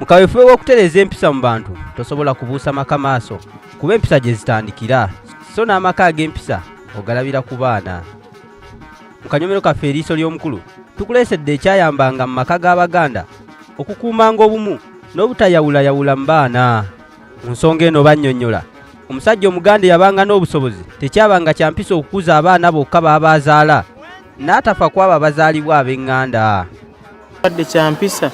Mukaweefube w'okutereeza empisa mu bantu tosobola kubuusa maka maaso kuba empisa gye zitandikira so n'amaka ag'empisa ogalabira ku baana. Mu kanyomero kaffe eriiso ly'omukulu tukuleesedde ekyayambanga mu maka g'Abaganda okukuumanga obumu n'obutayawulayawula mu baana. Mu nsonga eno bannyonnyola omusajja Omuganda yabanga n'obusobozi tekyabanga kya mpisa okukuza abaana bokka b'abazaala n'atafa kwabo abazaalibwa ab'eŋŋanda. Wadde kya mpisa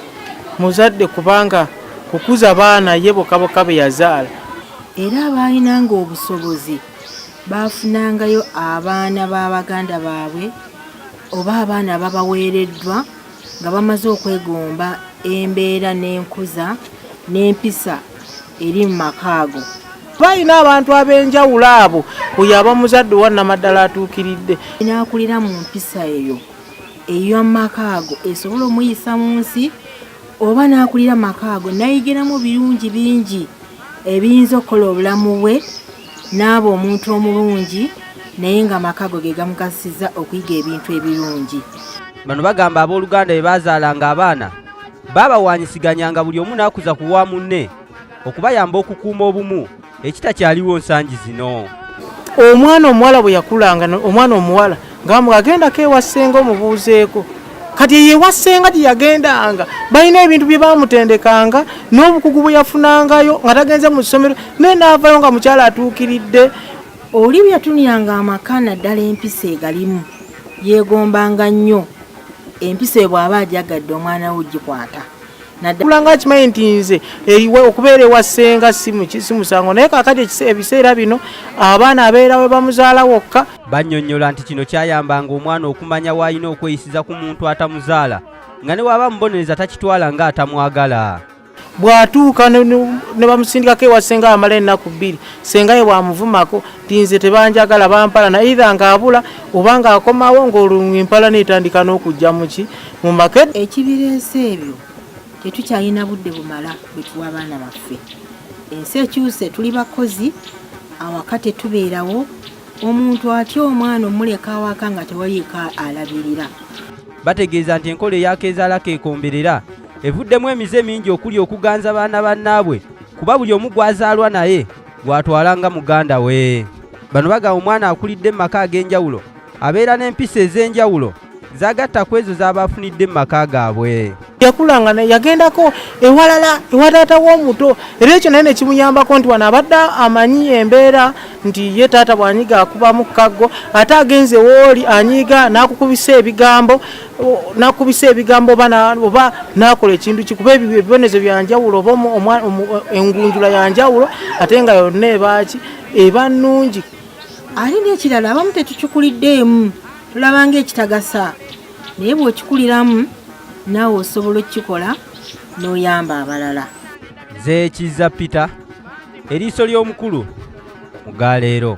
muzadde kubanga kukuza baana ye bokka be yazaala. Era abaalinanga obusobozi baafunangayo abaana b'Abaganda baabwe oba abaana babaweereddwa nga bamaze okwegomba embeera n'enkuza n'empisa eri mu maka ago. Balina abantu ab'enjawulo abo oyo aba muzadde wa Namaddala atuukiridde. N'akulira mu mpisa eyo ey'amaka ago esobola omuyisa mu nsi oba n'akulira maka ago nayigiramu birungi bingi ebiyinza okukola obulamu bwe n'aba omuntu omulungi naye nga maka ago ge gamugasiza okuyiga ebintu ebirungi. Bano bagamba abooluganda bye baazaalanga abaana baabawaanyisiganyanga buli omu n'akuza ku wa munne okubayamba okukuuma obumu ekitakyaliwo nsangi zino. Omwana omuwala bwe yakulanga omwana omuwala ng'agendako ewa ssenga omubuuzeeko kati yeewa ssenga gye yagendanga balina ebintu bye baamutendekanga n'obukugu bwe yafunangayo nga tagenze mu ssomero naye n'avayo nga mukyala atuukiridde. Oli bwe yatunyanga amaka naddala empisa egalimu yeegombanga nnyo empisa eyo bw'aba ajagadde omwana we ogikwata kulanga akimanyi nti nze eriwe okubeera ewa ssenga si musango naye kaakati ebiseera bino abaana abeera we bamuzaala wokka. Bannyonnyola nti kino kyayambanga omwana okumanya w'alina okweyisiza ku muntu atamuzaala nga ne waba mubonereza takitwala nga atamwagala. Bw'atuuka ne bamusindikako ewa ssenga amala ennaku 2 ssenga ye bw'amuvumako nti nze tebanjagala bampala na either ng'abula oba ng'akomawo ng'olungu empala n'etandika n'okujja mu maka. Ekibireese ebyo tetukyalina budde bumala bwe tuwa abaana baffe. Ensi ekyuse tuli bakozi awaka tetubeerawo omuntu atya omwana omuleka awaka nga tewaliiko alabirira. Bategeeza nti enkola eyakeezaalako ekomberera evuddemu emize mingi okuli okuganza baana bannaabwe kuba buli omu gwazaalwa naye gwatwalanga muganda we. Bano bagamba omwana akulidde mu maka ag'enjawulo abeera n'empisa ez'enjawulo zagatta ku ezo z'abafunidde mu maka gaabwe. Yakulanga yagendako ewalala ewa taata w'omuto era ekyo naye ne kimuyambako nti wano abadde amanyi embeera nti ye taata bw'anyiga akuba mu kaggo ate agenze wooli anyiga n'akukubisa ebigambo oba n'akola ekintu kikuba ebibonezo byanjawulo oba engunjula yanjawulo ate nga yonna eba nnungi. Ali n'ekirala abamu tetukikuliddeemu tulabanga ekitagasa naye bw'okikuliramu naawe osobola okukikola n'oyamba abalala. Zeekizza Peter eriiso ly'omukulu mu gaaleero.